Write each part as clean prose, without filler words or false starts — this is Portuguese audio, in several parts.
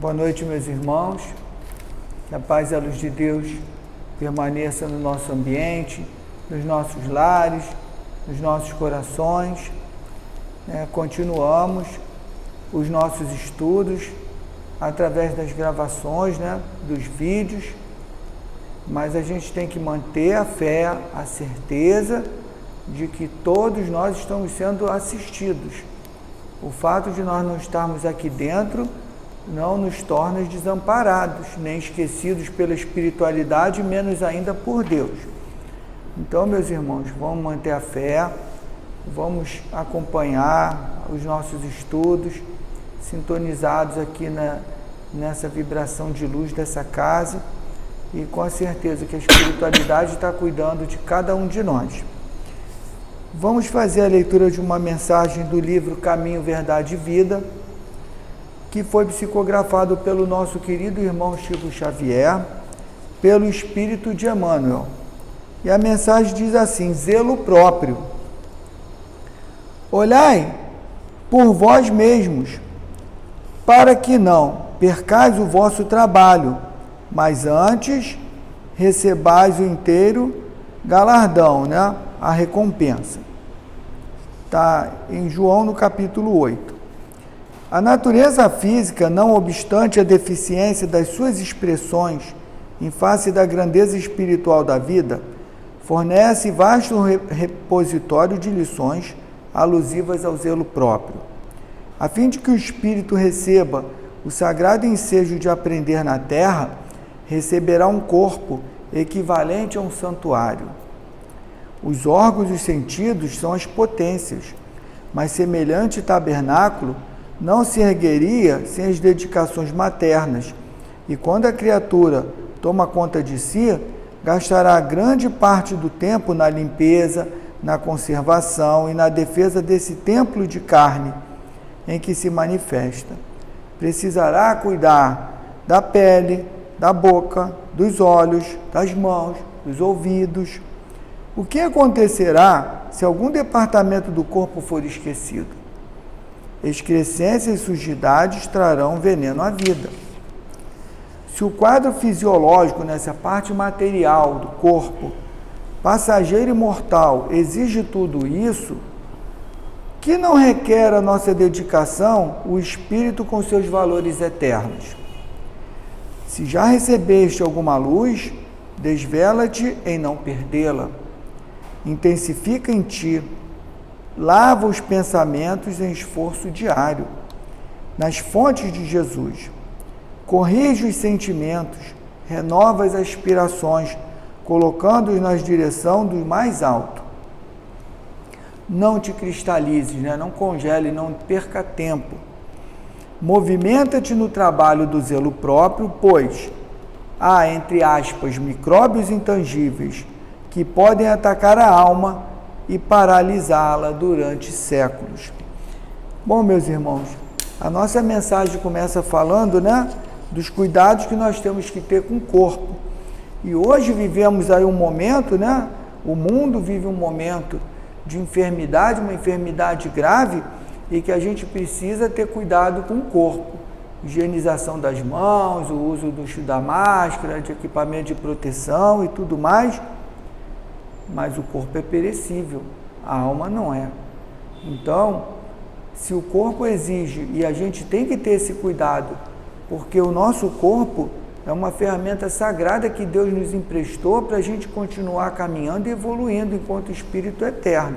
Boa noite, meus irmãos. Que a paz e a luz de Deus permaneça no nosso ambiente, nos nossos lares, nos nossos corações. Continuamos os nossos estudos através das gravações, dos vídeos, mas a gente tem que manter a fé, a certeza de que todos nós estamos sendo assistidos. O fato de nós não estarmos aqui dentro não nos torna desamparados, nem esquecidos pela espiritualidade, menos ainda por Deus. Então, meus irmãos, vamos manter a fé, vamos acompanhar os nossos estudos, sintonizados aqui nessa vibração de luz dessa casa, e com a certeza que a espiritualidade está cuidando de cada um de nós. Vamos fazer a leitura de uma mensagem do livro Caminho, Verdade e Vida, que foi psicografado pelo nosso querido irmão Chico Xavier, pelo Espírito de Emmanuel. E a mensagem diz assim: zelo próprio. Olhai por vós mesmos, para que não percais o vosso trabalho, mas antes recebais o inteiro galardão, a recompensa. Está em João, no capítulo 8. A natureza física, não obstante a deficiência das suas expressões em face da grandeza espiritual da vida, fornece vasto repositório de lições alusivas ao zelo próprio. A fim de que o espírito receba o sagrado ensejo de aprender na terra, receberá um corpo equivalente a um santuário. Os órgãos e os sentidos são as potências, mas semelhante tabernáculo não se ergueria sem as dedicações maternas, e quando a criatura toma conta de si, gastará grande parte do tempo na limpeza, na conservação e na defesa desse templo de carne em que se manifesta. Precisará cuidar da pele, da boca, dos olhos, das mãos, dos ouvidos. O que acontecerá se algum departamento do corpo for esquecido? Excrescência e sujidades trarão veneno à vida. Se o quadro fisiológico, nessa parte material do corpo, passageiro e mortal, exige tudo isso, que não requer a nossa dedicação, o espírito com seus valores eternos. Se já recebeste alguma luz, desvela-te em não perdê-la. Intensifica em ti, lava os pensamentos em esforço diário, nas fontes de Jesus. Corrige os sentimentos, renova as aspirações, colocando-os na direção do mais alto. Não te cristalizes, não congele, não perca tempo. Movimenta-te no trabalho do zelo próprio, pois há, entre aspas, micróbios intangíveis que podem atacar a alma e paralisá-la durante séculos. Bom, meus irmãos, a nossa mensagem começa falando, dos cuidados que nós temos que ter com o corpo. E hoje vivemos aí um momento, o mundo vive um momento de enfermidade, uma enfermidade grave, e que a gente precisa ter cuidado com o corpo. Higienização das mãos, o uso da máscara, de equipamento de proteção e tudo mais. Mas o corpo é perecível, a alma não é. Então, se o corpo exige, e a gente tem que ter esse cuidado, porque o nosso corpo é uma ferramenta sagrada que Deus nos emprestou para a gente continuar caminhando e evoluindo enquanto espírito eterno.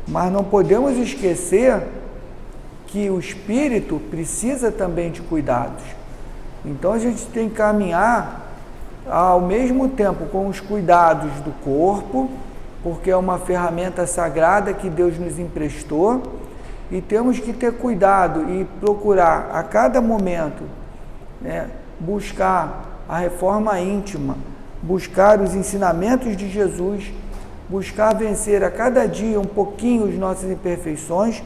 Mas não podemos esquecer que o espírito precisa também de cuidados. Então a gente tem que caminhar ao mesmo tempo com os cuidados do corpo, porque é uma ferramenta sagrada que Deus nos emprestou, e temos que ter cuidado e procurar a cada momento, buscar a reforma íntima, buscar os ensinamentos de Jesus, buscar vencer a cada dia um pouquinho as nossas imperfeições,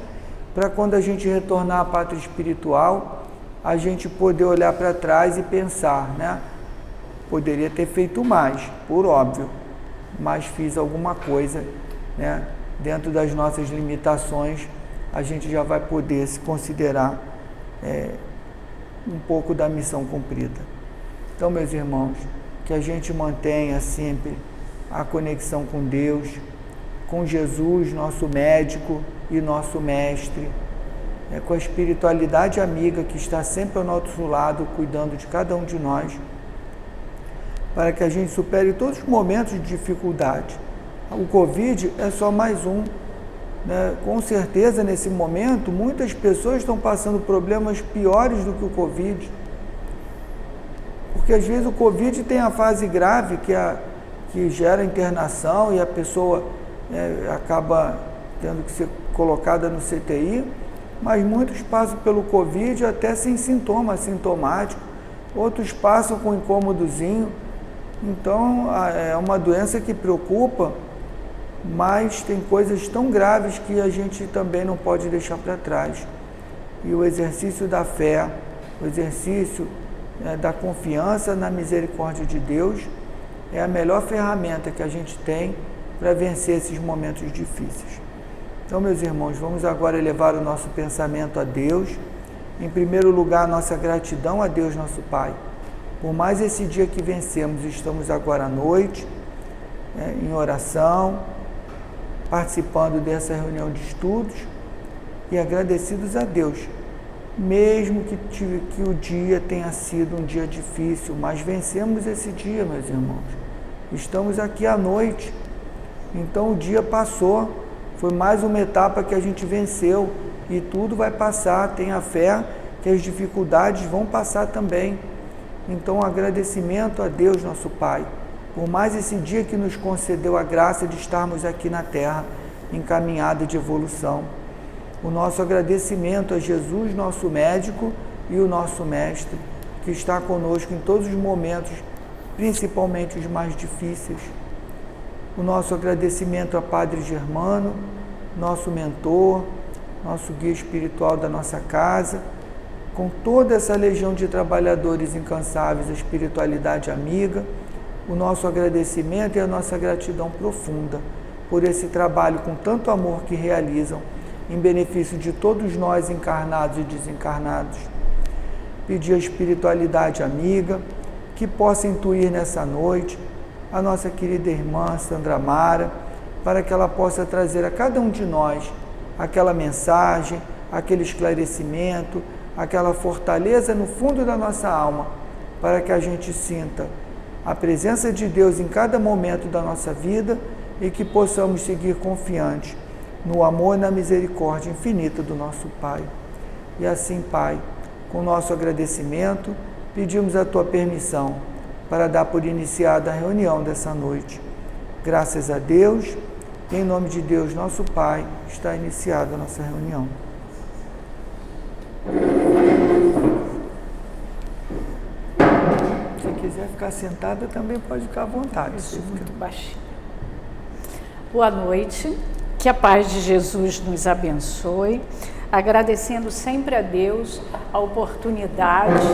para quando a gente retornar à pátria espiritual, a gente poder olhar para trás e pensar, poderia ter feito mais, por óbvio, mas fiz alguma coisa, dentro das nossas limitações, a gente já vai poder se considerar um pouco da missão cumprida. Então, meus irmãos, que a gente mantenha sempre a conexão com Deus, com Jesus, nosso médico e nosso mestre, com a espiritualidade amiga que está sempre ao nosso lado, cuidando de cada um de nós, para que a gente supere todos os momentos de dificuldade. O Covid é só mais um, né? Com certeza, nesse momento, muitas pessoas estão passando problemas piores do que o Covid, porque às vezes o Covid tem a fase grave, que gera internação e a pessoa acaba tendo que ser colocada no CTI, mas muitos passam pelo Covid até sem sintoma, assintomático, outros passam com incômodozinho. Então, é uma doença que preocupa, mas tem coisas tão graves que a gente também não pode deixar para trás. E o exercício da fé, o exercício da confiança na misericórdia de Deus é a melhor ferramenta que a gente tem para vencer esses momentos difíceis. Então, meus irmãos, vamos agora elevar o nosso pensamento a Deus. Em primeiro lugar, nossa gratidão a Deus, nosso Pai. Por mais esse dia que vencemos, estamos agora à noite, em oração, participando dessa reunião de estudos e agradecidos a Deus, mesmo que o dia tenha sido um dia difícil, mas vencemos esse dia, meus irmãos. Estamos aqui à noite, então o dia passou, foi mais uma etapa que a gente venceu e tudo vai passar. Tenha fé que as dificuldades vão passar também. Então, agradecimento a Deus, nosso Pai, por mais esse dia que nos concedeu a graça de estarmos aqui na Terra, em caminhada de evolução. O nosso agradecimento a Jesus, nosso médico e o nosso mestre, que está conosco em todos os momentos, principalmente os mais difíceis. O nosso agradecimento a Padre Germano, nosso mentor, nosso guia espiritual da nossa casa, com toda essa legião de trabalhadores incansáveis, a espiritualidade amiga, o nosso agradecimento e a nossa gratidão profunda por esse trabalho com tanto amor que realizam em benefício de todos nós encarnados e desencarnados. Pedir a espiritualidade amiga que possa intuir nessa noite a nossa querida irmã Sandra Mara, para que ela possa trazer a cada um de nós aquela mensagem, aquele esclarecimento, aquela fortaleza no fundo da nossa alma, para que a gente sinta a presença de Deus em cada momento da nossa vida e que possamos seguir confiantes no amor e na misericórdia infinita do nosso Pai. E assim, Pai, com o nosso agradecimento, pedimos a Tua permissão para dar por iniciada a reunião dessa noite. Graças a Deus, em nome de Deus, nosso Pai, está iniciada a nossa reunião. Se quiser ficar sentada, também pode ficar à vontade. Isso, muito baixinho. Boa noite, que a paz de Jesus nos abençoe, agradecendo sempre a Deus a oportunidade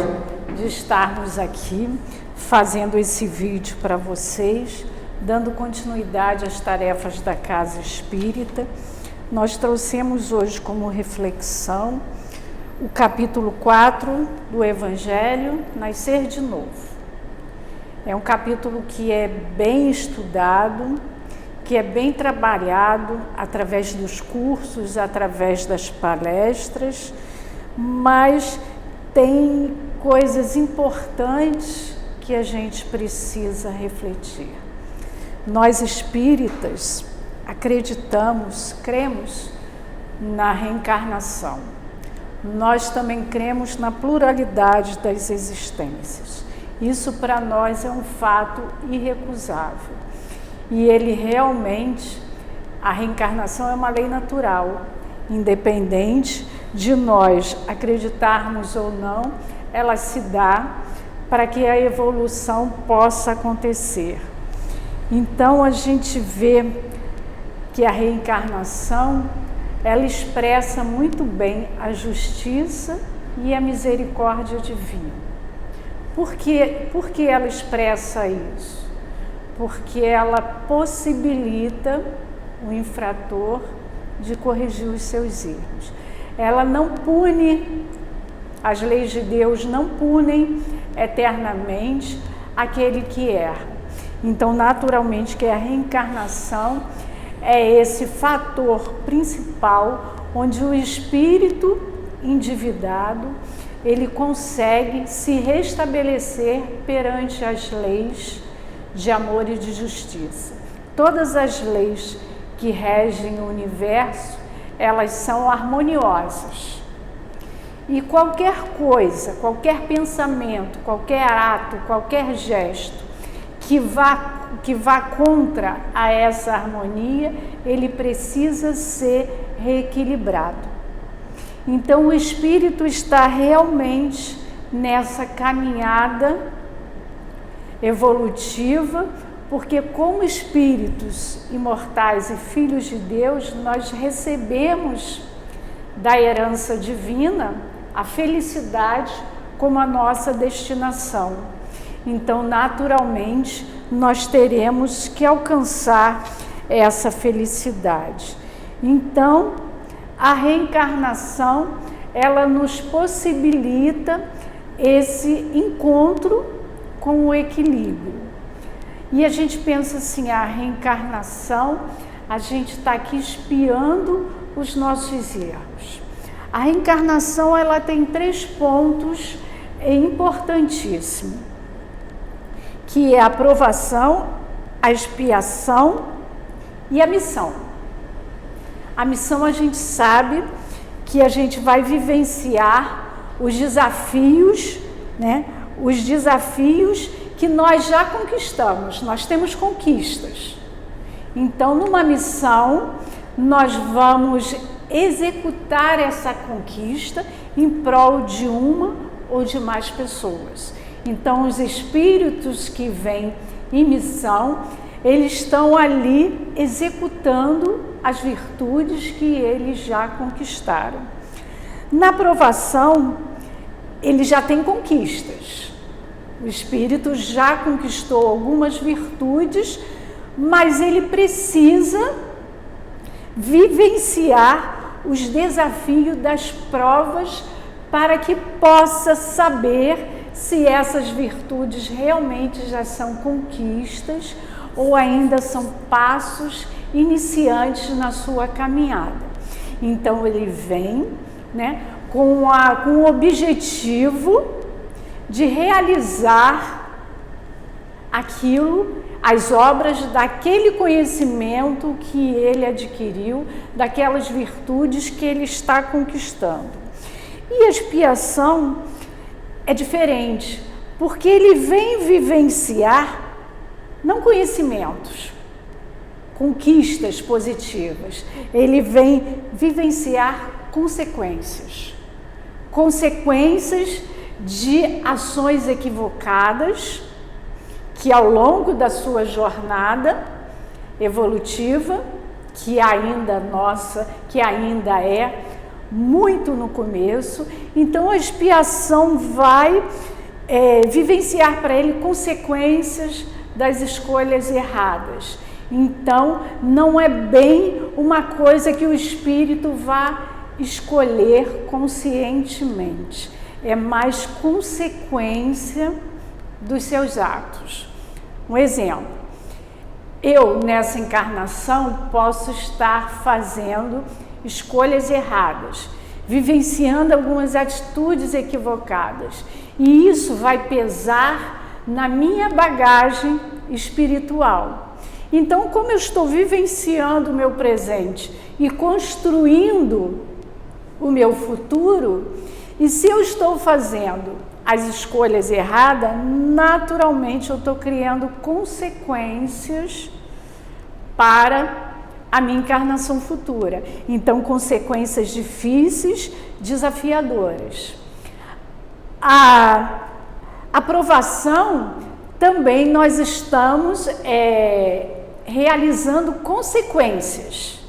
de estarmos aqui fazendo esse vídeo para vocês, dando continuidade às tarefas da Casa Espírita. Nós trouxemos hoje como reflexão o capítulo 4 do Evangelho, Nascer de Novo. É um capítulo que é bem estudado, que é bem trabalhado através dos cursos, através das palestras, mas tem coisas importantes que a gente precisa refletir. Nós espíritas acreditamos, cremos na reencarnação. Nós também cremos na pluralidade das existências. Isso para nós é um fato irrecusável. E ele realmente, a reencarnação é uma lei natural, independente de nós acreditarmos ou não, ela se dá para que a evolução possa acontecer. Então a gente vê que a reencarnação, ela expressa muito bem a justiça e a misericórdia divina. Por que ela expressa isso? Porque ela possibilita o infrator de corrigir os seus erros. Ela não pune As leis de Deus não punem eternamente aquele que erra. Então, naturalmente, que a reencarnação é esse fator principal onde o espírito endividado, ele consegue se restabelecer perante as leis de amor e de justiça. Todas as leis que regem o universo, elas são harmoniosas. E qualquer coisa, qualquer pensamento, qualquer ato, qualquer gesto que vá contra a essa harmonia, ele precisa ser reequilibrado. Então o espírito está realmente nessa caminhada evolutiva, porque como espíritos imortais e filhos de Deus, nós recebemos da herança divina a felicidade como a nossa destinação. Então, naturalmente, nós teremos que alcançar essa felicidade. Então, a reencarnação, ela nos possibilita esse encontro com o equilíbrio. E a gente pensa assim, a reencarnação, a gente está aqui espiando os nossos erros. A reencarnação, ela tem 3 pontos importantíssimos, que é a provação, a expiação e a missão. A missão, a gente sabe que a gente vai vivenciar os desafios, né? Os desafios que nós já conquistamos, nós temos conquistas. Então, numa missão, nós vamos executar essa conquista em prol de uma ou de mais pessoas. Então, os espíritos que vêm em missão, eles estão ali executando as virtudes que eles já conquistaram. Na provação, ele já tem conquistas. O espírito já conquistou algumas virtudes, mas ele precisa vivenciar os desafios das provas para que possa saber se essas virtudes realmente já são conquistas ou ainda são passos iniciantes na sua caminhada. Então ele vem, né, com o objetivo de realizar aquilo, as obras daquele conhecimento que ele adquiriu, daquelas virtudes que ele está conquistando. E a expiação é diferente, porque ele vem vivenciar não conhecimentos, conquistas positivas, ele vem vivenciar consequências de ações equivocadas que ao longo da sua jornada evolutiva, que ainda é muito no começo, então a expiação vai vivenciar para ele consequências das escolhas erradas. Então, não é bem uma coisa que o espírito vá escolher conscientemente, é mais consequência dos seus atos. Um exemplo, eu nessa encarnação posso estar fazendo escolhas erradas, vivenciando algumas atitudes equivocadas, e isso vai pesar na minha bagagem espiritual. Então, como eu estou vivenciando o meu presente e construindo o meu futuro, e se eu estou fazendo as escolhas erradas, naturalmente eu estou criando consequências para a minha encarnação futura. Então, consequências difíceis, desafiadoras. A aprovação, também nós estamos realizando consequências,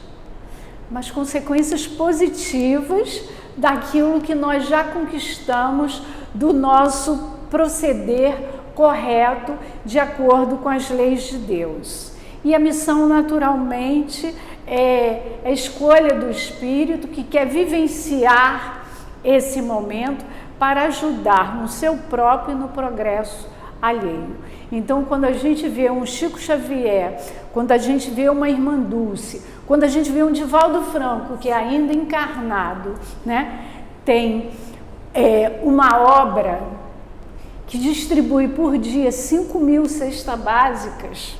mas consequências positivas daquilo que nós já conquistamos, do nosso proceder correto de acordo com as leis de Deus. E a missão, naturalmente, é a escolha do espírito que quer vivenciar esse momento para ajudar no seu próprio e no progresso alheio. Então, quando a gente vê um Chico Xavier, quando a gente vê uma Irmã Dulce, quando a gente vê um Divaldo Franco, que é ainda encarnado, né, tem uma obra que distribui por dia 5.000 cestas básicas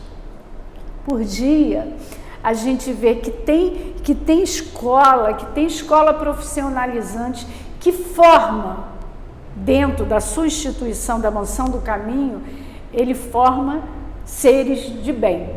por dia, a gente vê que tem escola profissionalizante que forma dentro da sua instituição, da Mansão do Caminho, ele forma seres de bem.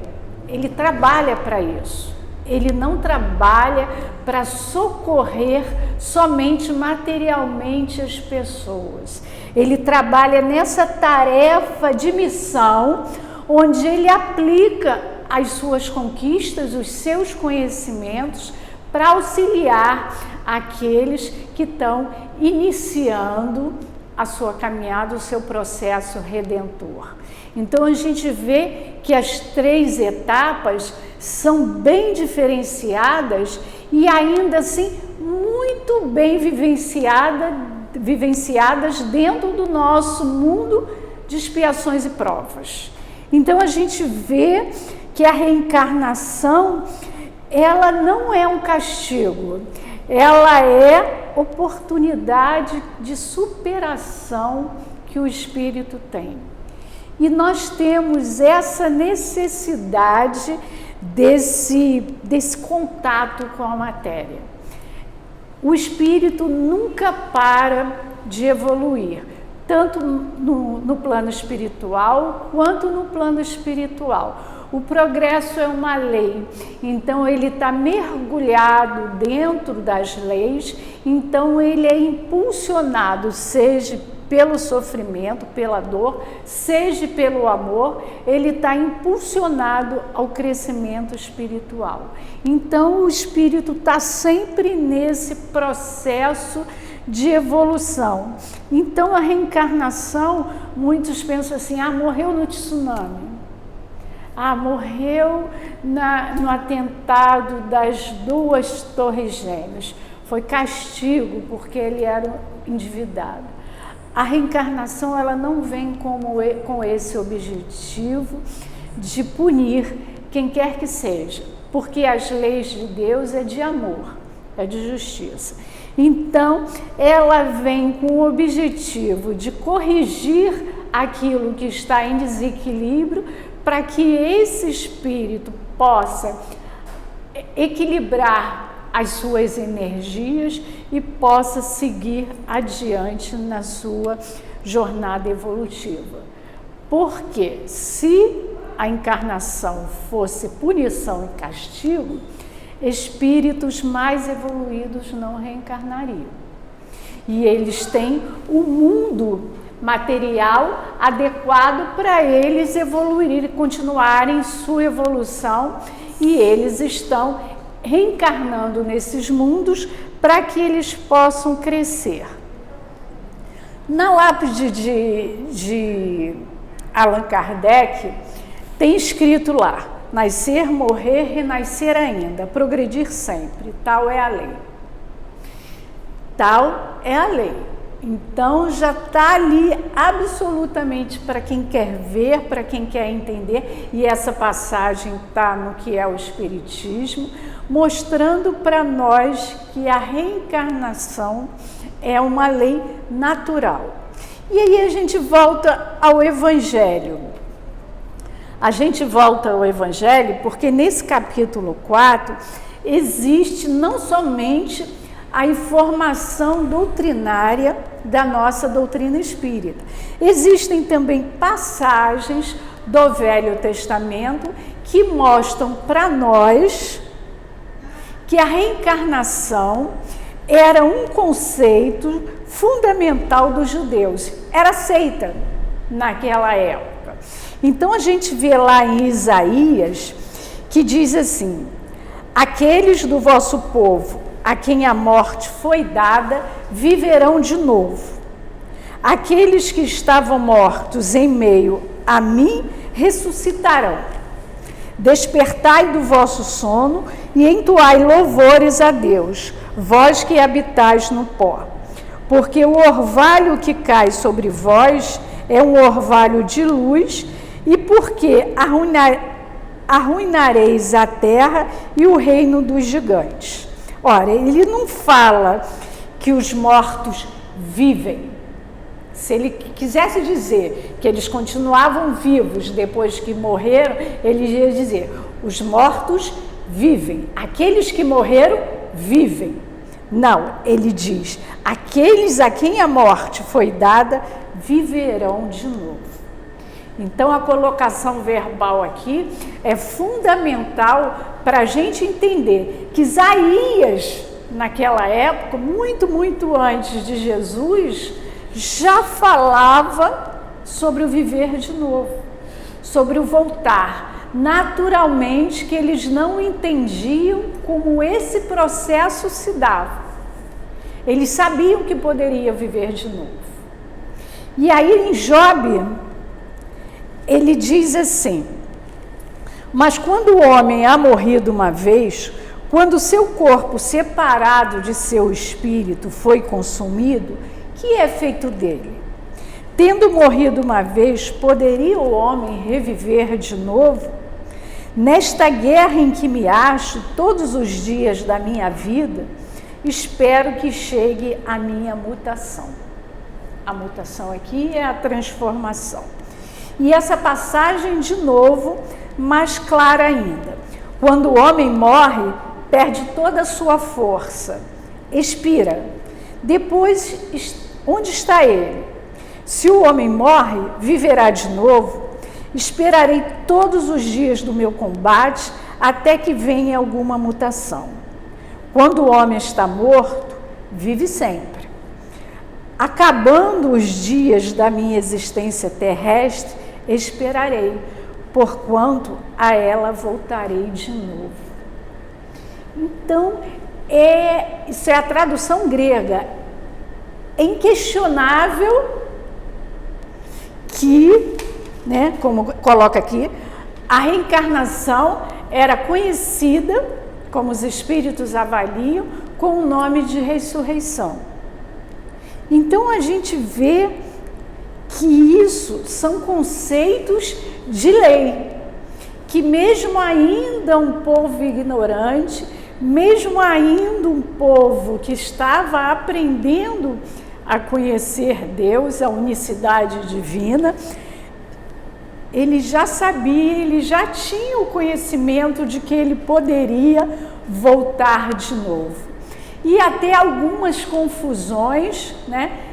Ele trabalha para isso. Ele não trabalha para socorrer somente materialmente as pessoas. Ele trabalha nessa tarefa de missão, onde ele aplica as suas conquistas, os seus conhecimentos, para auxiliar aqueles que estão iniciando a sua caminhada, o seu processo redentor. Então a gente vê que as 3 etapas são bem diferenciadas e ainda assim muito bem vivenciadas dentro do nosso mundo de expiações e provas. Então a gente vê que a reencarnação, ela não é um castigo, ela é oportunidade de superação que o espírito tem. E nós temos essa necessidade desse contato com a matéria. O espírito nunca para de evoluir, tanto no plano espiritual quanto no plano espiritual. O progresso é uma lei, então ele está mergulhado dentro das leis, então ele é impulsionado, seja pelo sofrimento, pela dor, seja pelo amor, ele está impulsionado ao crescimento espiritual. Então o espírito está sempre nesse processo de evolução. Então a reencarnação, muitos pensam assim, morreu no tsunami. Morreu no atentado das 2 torres gêmeas. Foi castigo porque ele era endividado. A reencarnação, ela não vem com esse objetivo de punir quem quer que seja, porque as leis de Deus é de amor, é de justiça. Então, ela vem com o objetivo de corrigir aquilo que está em desequilíbrio, para que esse espírito possa equilibrar as suas energias e possa seguir adiante na sua jornada evolutiva. Porque se a encarnação fosse punição e castigo, espíritos mais evoluídos não reencarnariam. E eles têm o mundo material adequado para eles evoluírem, continuarem sua evolução, e eles estão reencarnando nesses mundos para que eles possam crescer. Na lápide de Allan Kardec, tem escrito lá, nascer, morrer, renascer ainda, progredir sempre, tal é a lei. Tal é a lei. Então já está ali absolutamente para quem quer ver, para quem quer entender, e essa passagem está no que é o Espiritismo, mostrando para nós que a reencarnação é uma lei natural. E aí a gente volta ao Evangelho. A gente volta ao Evangelho porque nesse capítulo 4 existe não somente a informação doutrinária da nossa doutrina espírita. Existem também passagens do Velho Testamento que mostram para nós que a reencarnação era um conceito fundamental dos judeus, era aceita naquela época. Então a gente vê lá em Isaías que diz assim: aqueles do vosso povo a quem a morte foi dada, viverão de novo. Aqueles que estavam mortos em meio a mim, ressuscitarão. Despertai do vosso sono e entoai louvores a Deus, vós que habitais no pó. porque o orvalho que cai sobre vós é um orvalho de luz, e porque arruinareis a terra e o reino dos gigantes. Ora, ele não fala que os mortos vivem. Se ele quisesse dizer que eles continuavam vivos depois que morreram, ele ia dizer: os mortos vivem, aqueles que morreram vivem. Não, ele diz: aqueles a quem a morte foi dada viverão de novo. Então a colocação verbal aqui é fundamental para a gente entender que Isaías, naquela época, muito antes de Jesus, já falava sobre o viver de novo, sobre o voltar. Naturalmente que eles não entendiam como esse processo se dava. Eles sabiam que poderia viver de novo. E aí em Job, ele diz assim: mas quando o homem há morrido uma vez, quando seu corpo separado de seu espírito foi consumido, que é feito dele? Tendo morrido uma vez, poderia o homem reviver de novo? Nesta guerra em que me acho todos os dias da minha vida, espero que chegue a minha mutação. A mutação aqui é a transformação. E essa passagem, de novo, mais clara ainda. Quando o homem morre, perde toda a sua força, expira. Depois, onde está ele? Se o homem morre, viverá de novo. Esperarei todos os dias do meu combate até que venha alguma mutação. Quando o homem está morto, vive sempre. Acabando os dias da minha existência terrestre, esperarei, porquanto a ela voltarei de novo. Então, isso é a tradução grega. É inquestionável que, como coloca aqui, a reencarnação era conhecida, como os espíritos avaliam, com o nome de ressurreição. Então a gente vê que isso são conceitos de lei, que mesmo ainda um povo ignorante, mesmo ainda um povo que estava aprendendo a conhecer Deus, a unicidade divina, ele já sabia, ele já tinha o conhecimento de que ele poderia voltar de novo. E até algumas confusões,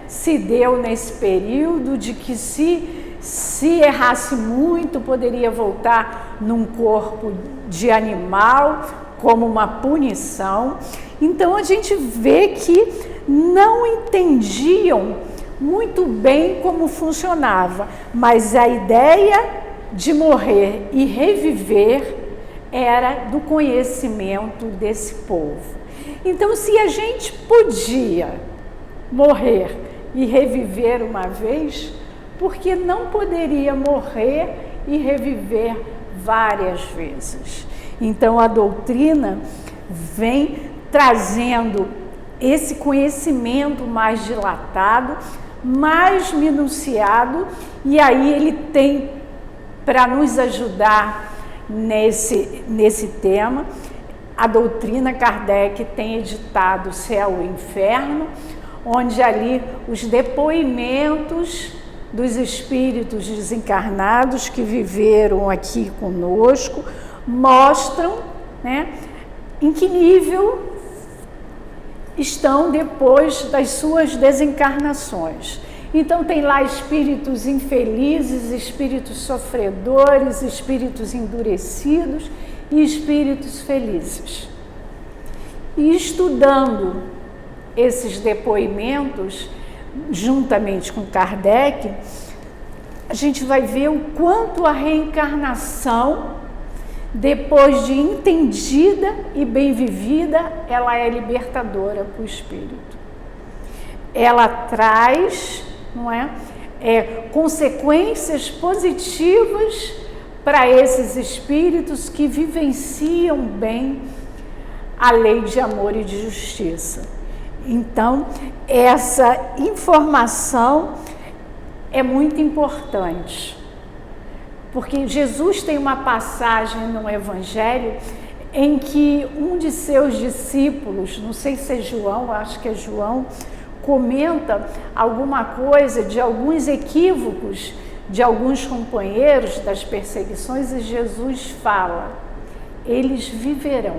se deu nesse período de que se errasse muito, poderia voltar num corpo de animal, como uma punição. Então a gente vê que não entendiam muito bem como funcionava, mas a ideia de morrer e reviver era do conhecimento desse povo. Então, se a gente podia morrer e reviver uma vez, por que não poderia morrer e reviver várias vezes? Então, a doutrina vem trazendo esse conhecimento mais dilatado, mais minuciado, e aí ele tem, para nos ajudar nesse tema, a doutrina Kardec tem editado Céu e Inferno, onde ali os depoimentos dos espíritos desencarnados que viveram aqui conosco mostram, em que nível estão depois das suas desencarnações. Então tem lá espíritos infelizes, espíritos sofredores, espíritos endurecidos e espíritos felizes. E estudando esses depoimentos, juntamente com Kardec, a gente vai ver o quanto a reencarnação, depois de entendida e bem vivida, ela é libertadora para o espírito. Ela traz, consequências positivas para esses espíritos que vivenciam bem a lei de amor e de justiça. Então, essa informação é muito importante, porque Jesus tem uma passagem no Evangelho em que um de seus discípulos, não sei se é João, acho que é João, comenta alguma coisa de alguns equívocos de alguns companheiros das perseguições, e Jesus fala: eles viverão.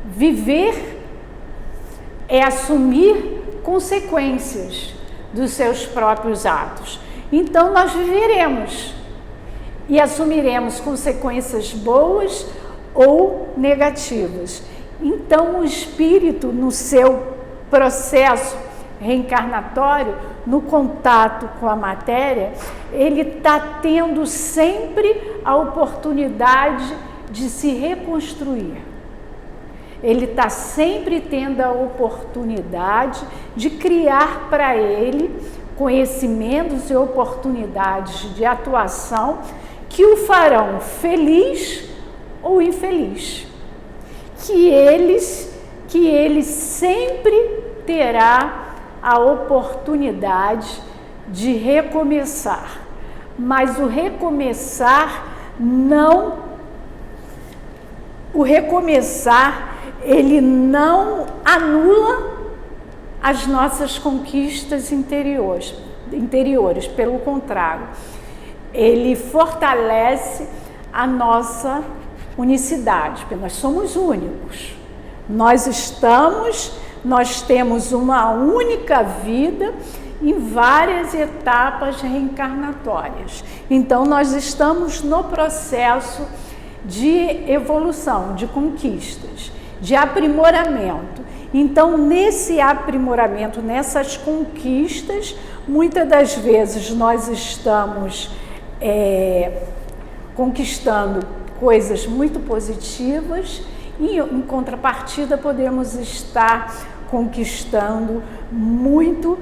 Viver é assumir consequências dos seus próprios atos. Então nós viveremos e assumiremos consequências boas ou negativas. Então o espírito, no seu processo reencarnatório, no contato com a matéria, ele está tendo sempre a oportunidade de se reconstruir. Ele está sempre tendo a oportunidade de criar para ele conhecimentos e oportunidades de atuação que o farão feliz ou infeliz. Que ele sempre terá a oportunidade de recomeçar. Mas o recomeçar ele não anula as nossas conquistas interiores, pelo contrário, ele fortalece a nossa unicidade, porque nós somos únicos. Nós temos uma única vida em várias etapas reencarnatórias. Então, nós estamos no processo de evolução, de conquistas, de aprimoramento. Então, nesse aprimoramento, nessas conquistas, muitas das vezes nós estamos conquistando coisas muito positivas e, em contrapartida, podemos estar conquistando muito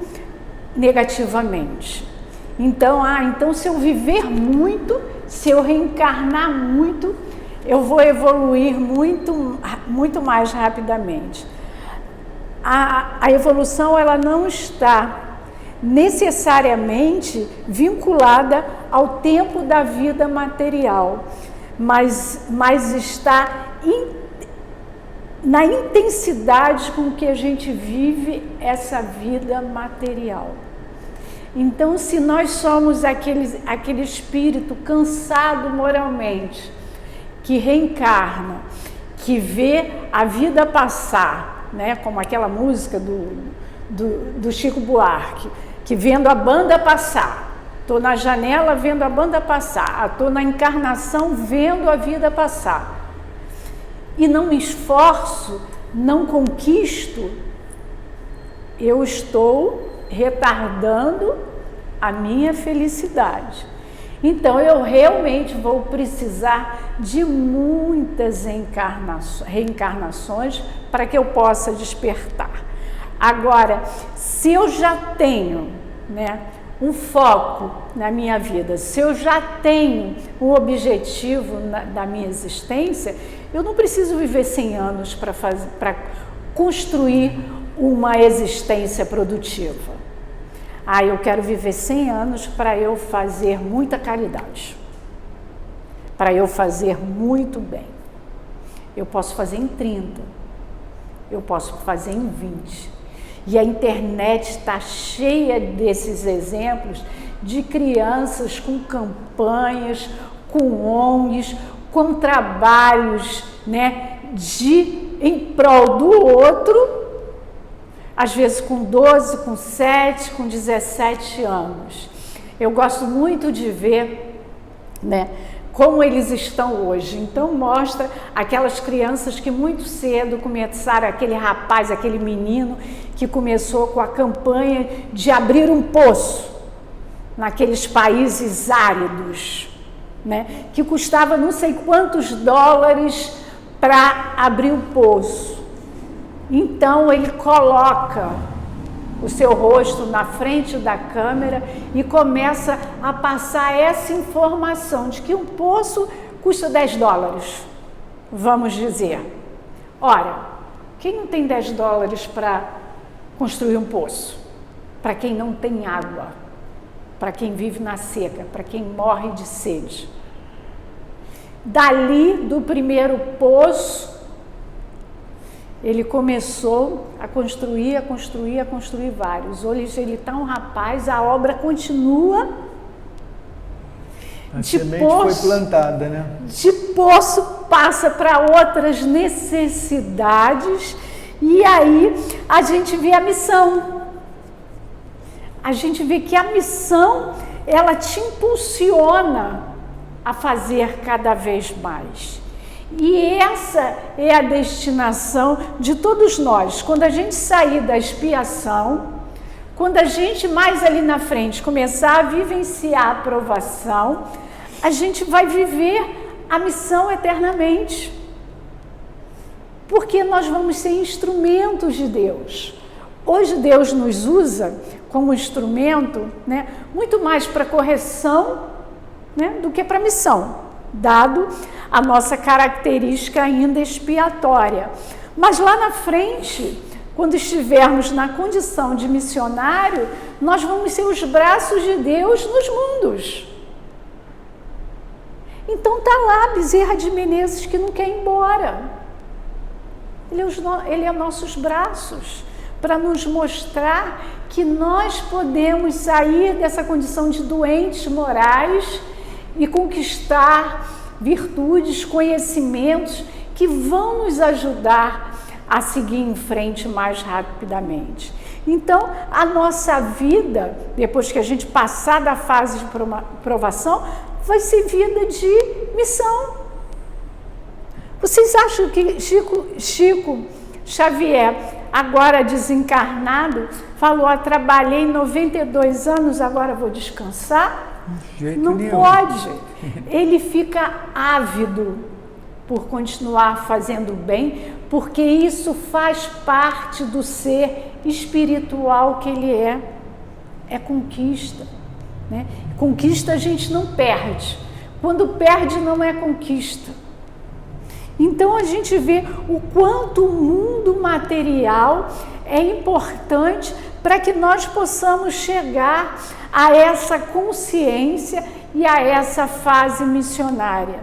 negativamente. Então, se eu viver muito, se eu reencarnar muito, eu vou evoluir muito mais rapidamente. A evolução, ela não está necessariamente vinculada ao tempo da vida material, mas está na intensidade com que a gente vive essa vida material. Então, se nós somos aquele espírito cansado moralmente, que reencarna, que vê a vida passar, né? Como aquela música do Chico Buarque, que vendo a banda passar, estou na janela vendo a banda passar, estou na encarnação vendo a vida passar, e não me esforço, não conquisto, eu estou retardando a minha felicidade. Então, eu realmente vou precisar de muitas reencarnações para que eu possa despertar. Agora, se eu já tenho, um foco na minha vida, se eu já tenho um objetivo da minha existência, eu não preciso viver 100 anos para construir uma existência produtiva. Eu quero viver 100 anos para eu fazer muita caridade, para eu fazer muito bem. Eu posso fazer em 30, eu posso fazer em 20. E a internet está cheia desses exemplos de crianças com campanhas, com ONGs, com trabalhos, em prol do outro, às vezes com 12, com 7, com 17 anos. Eu gosto muito de ver, como eles estão hoje. Então, mostra aquelas crianças que muito cedo começaram, aquele rapaz, aquele menino que começou com a campanha de abrir um poço naqueles países áridos, que custava não sei quantos dólares para abrir o poço. Então, ele coloca o seu rosto na frente da câmera e começa a passar essa informação de que um poço custa $10, vamos dizer. Ora, o Quem não tem 10 dólares para construir um poço? Para quem não tem água, para quem vive na seca, para quem morre de sede. Dali, do primeiro poço, ele começou a construir vários. Hoje ele está um rapaz, a obra continua. A semente foi plantada, né? De poço passa para outras necessidades, e aí a gente vê a missão. A gente vê que a missão, ela te impulsiona a fazer cada vez mais. E essa é a destinação de todos nós. Quando a gente sair da expiação, quando a gente mais ali na frente começar a vivenciar a aprovação, a gente vai viver a missão eternamente. Porque nós vamos ser instrumentos de Deus. Hoje Deus nos usa como instrumento, né, muito mais para correção, né, do que para missão, dado a nossa característica ainda expiatória. Mas lá na frente, quando estivermos na condição de missionário, nós vamos ser os braços de Deus nos mundos. Então está lá Bezerra de Menezes que não quer ir embora. Ele é nossos braços para nos mostrar que nós podemos sair dessa condição de doentes morais e conquistar virtudes, conhecimentos que vão nos ajudar a seguir em frente mais rapidamente. Então, a nossa vida, depois que a gente passar da fase de provação, vai ser vida de missão. Vocês acham que Chico Xavier, agora desencarnado, falou: trabalhei 92 anos, agora vou descansar? Não pode. Ele fica ávido por continuar fazendo bem, porque isso faz parte do ser espiritual que ele é. É conquista, né? Conquista a gente não perde. Quando perde, não é conquista. Então a gente vê o quanto o mundo material é importante para que nós possamos chegar a essa consciência e a essa fase missionária.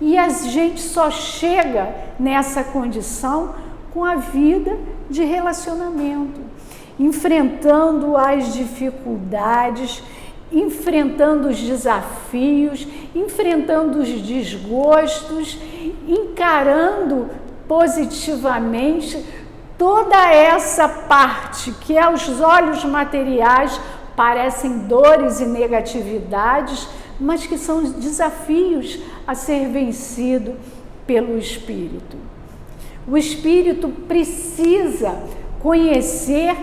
E a gente só chega nessa condição com a vida de relacionamento, enfrentando as dificuldades, enfrentando os desafios, enfrentando os desgostos, encarando positivamente toda essa parte que aos olhos materiais parecem dores e negatividades, mas que são desafios a ser vencido pelo Espírito. O Espírito precisa conhecer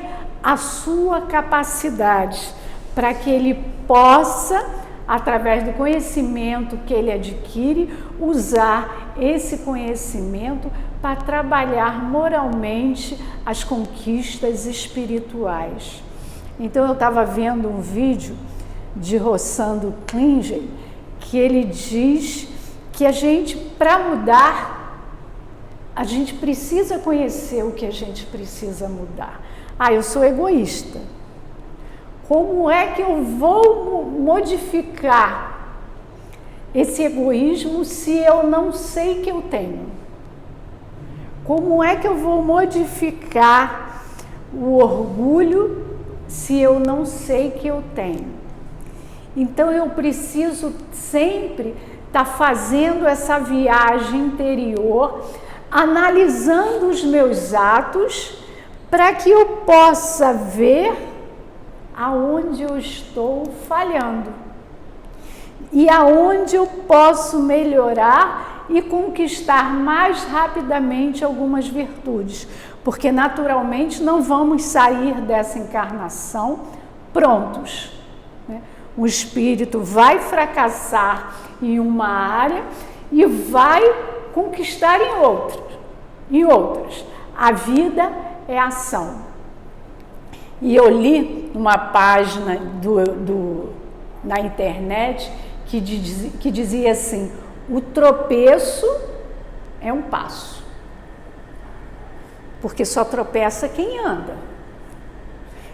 a sua capacidade para que ele possa, através do conhecimento que ele adquire, usar esse conhecimento para trabalhar moralmente as conquistas espirituais. Então eu estava vendo um vídeo de Rossando Klinger, que ele diz que a gente, para mudar, a gente precisa conhecer o que a gente precisa mudar. Eu sou egoísta. Como é que eu vou modificar esse egoísmo se eu não sei que eu tenho? Como é que eu vou modificar o orgulho se eu não sei que eu tenho? Então eu preciso sempre estar fazendo essa viagem interior, analisando os meus atos, para que eu possa ver aonde eu estou falhando e aonde eu posso melhorar e conquistar mais rapidamente algumas virtudes, porque naturalmente não vamos sair dessa encarnação prontos, né? O espírito vai fracassar em uma área e vai conquistar em outras. A vida é ação. E eu li uma página na internet que dizia assim: o tropeço é um passo. porque só tropeça quem anda.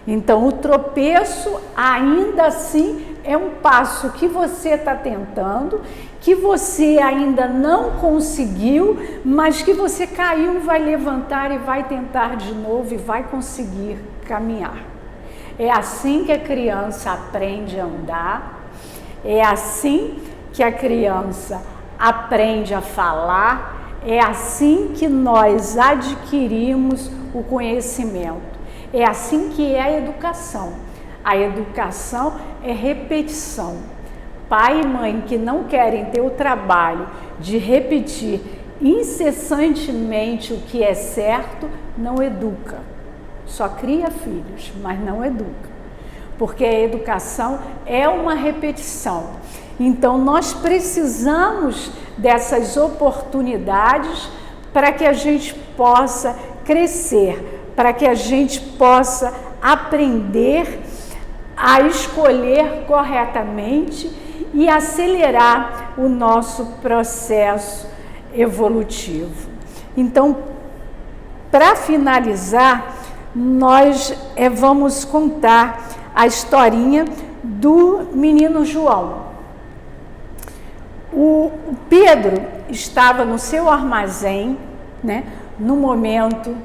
Então, o tropeço, ainda assim, é um passo que você está tentando, que você ainda não conseguiu, mas que você caiu, vai levantar e vai tentar de novo e vai conseguir caminhar. É assim que a criança aprende a andar, é assim que a criança aprende a falar, é assim que nós adquirimos o conhecimento. É assim que é a educação. A educação é repetição. Pai e mãe que não querem ter o trabalho de repetir incessantemente o que é certo, não educa. Só cria filhos, mas não educa. Porque a educação é uma repetição. Então, nós precisamos dessas oportunidades para que a gente possa crescer, para que a gente possa aprender a escolher corretamente e acelerar o nosso processo evolutivo. Então, para finalizar, nós vamos contar a historinha do menino João. O Pedro estava no seu armazém, né, no momento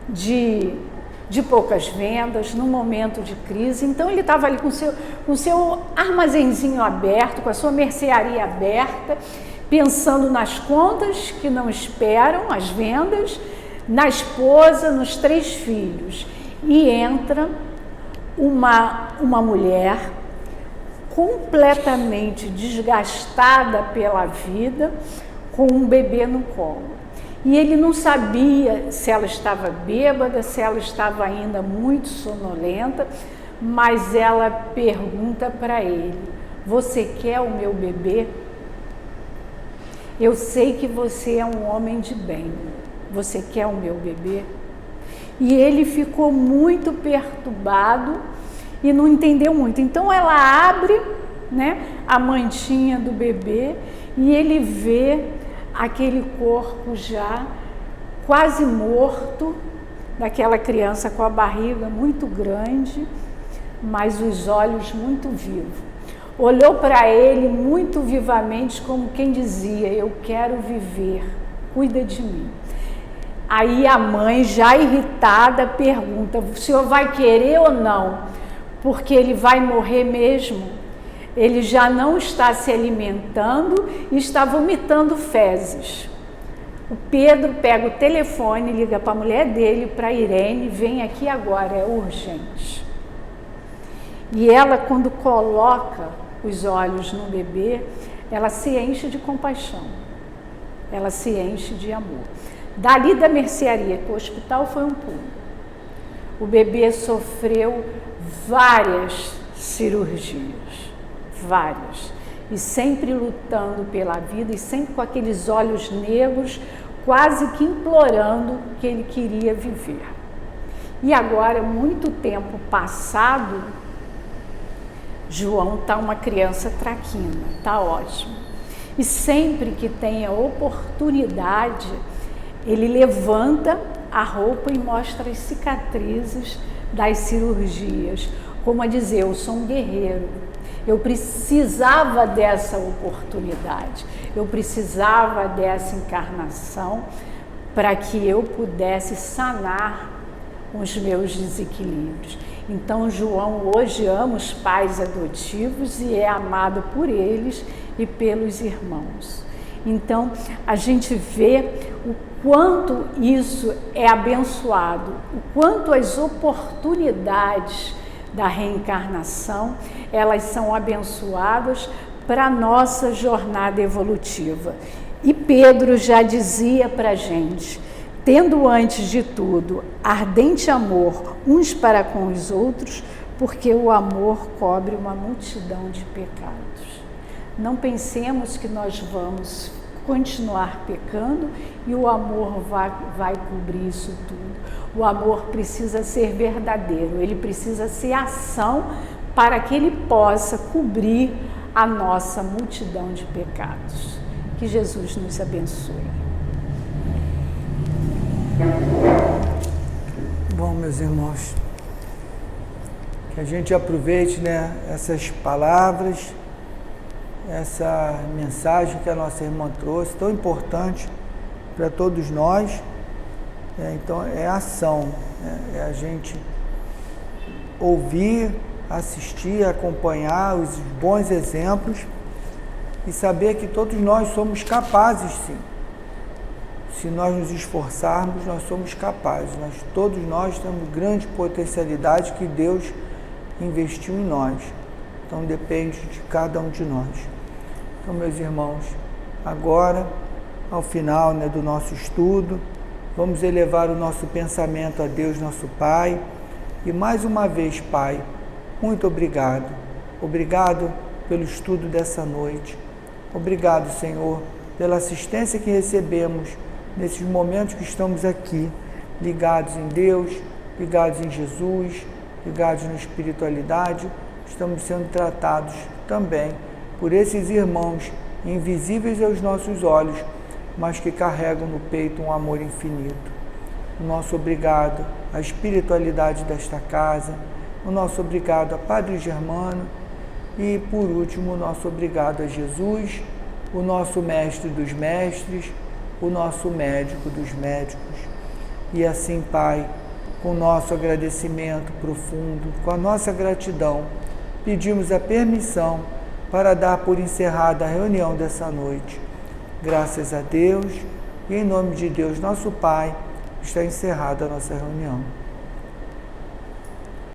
de poucas vendas, num momento de crise. Então ele estava ali com o seu armazenzinho aberto, com a sua mercearia aberta, pensando nas contas que não esperam, as vendas, na esposa, nos 3 filhos. E entra uma mulher completamente desgastada pela vida, com um bebê no colo. E ele não sabia se ela estava bêbada, se ela estava ainda muito sonolenta, mas ela pergunta para ele: você quer o meu bebê? Eu sei que você é um homem de bem. Você quer o meu bebê? E ele ficou muito perturbado e não entendeu muito. Então ela abre, né, a mantinha do bebê e ele vê aquele corpo já quase morto, daquela criança com a barriga muito grande, mas os olhos muito vivos. Olhou para ele muito vivamente, como quem dizia: eu quero viver, cuida de mim. Aí a mãe, já irritada, pergunta: o senhor vai querer ou não? Porque ele vai morrer mesmo. Ele já não está se alimentando e está vomitando fezes. O Pedro pega o telefone, liga para a mulher dele, para a Irene: vem aqui agora, é urgente. E ela, quando coloca os olhos no bebê, ela se enche de compaixão, ela se enche de amor. Dali da mercearia, que o hospital foi um pulo. O bebê sofreu várias cirurgias, várias, e sempre lutando pela vida e sempre com aqueles olhos negros, quase que implorando que ele queria viver. E agora, muito tempo passado, João está uma criança traquina, está ótimo. E sempre que tem a oportunidade, ele levanta a roupa e mostra as cicatrizes das cirurgias, como a dizer: eu sou um guerreiro, eu precisava dessa oportunidade, eu precisava dessa encarnação para que eu pudesse sanar os meus desequilíbrios. Então João hoje ama os pais adotivos e é amado por eles e pelos irmãos. Então a gente vê o quanto isso é abençoado, o quanto as oportunidades da reencarnação, elas são abençoadas para a nossa jornada evolutiva. E Pedro já dizia para a gente: tendo antes de tudo ardente amor uns para com os outros, porque o amor cobre uma multidão de pecados. Não pensemos que nós vamos continuar pecando e o amor vai cobrir isso tudo. O amor precisa ser verdadeiro, ele precisa ser ação para que ele possa cobrir a nossa multidão de pecados. Que Jesus nos abençoe. Bom, meus irmãos, que a gente aproveite, né, essas palavras, essa mensagem que a nossa irmã trouxe, tão importante para todos nós. Então, é ação, é a gente ouvir, assistir, acompanhar os bons exemplos e saber que todos nós somos capazes, sim. Se nós nos esforçarmos, nós somos capazes. Todos nós temos grande potencialidade que Deus investiu em nós. Então, depende de cada um de nós. Então, meus irmãos, agora, ao final, né, do nosso estudo, vamos elevar o nosso pensamento a Deus, nosso Pai. E mais uma vez, Pai, muito obrigado. Obrigado pelo estudo dessa noite. Obrigado, Senhor, pela assistência que recebemos nesses momentos que estamos aqui, ligados em Deus, ligados em Jesus, ligados na espiritualidade. Estamos sendo tratados também por esses irmãos invisíveis aos nossos olhos, mas que carregam no peito um amor infinito. O nosso obrigado à espiritualidade desta casa, o nosso obrigado a Padre Germano e, por último, o nosso obrigado a Jesus, o nosso mestre dos mestres, o nosso médico dos médicos. E assim, Pai, com o nosso agradecimento profundo, com a nossa gratidão, pedimos a permissão para dar por encerrada a reunião dessa noite. Graças a Deus e em nome de Deus, nosso Pai, está encerrada a nossa reunião.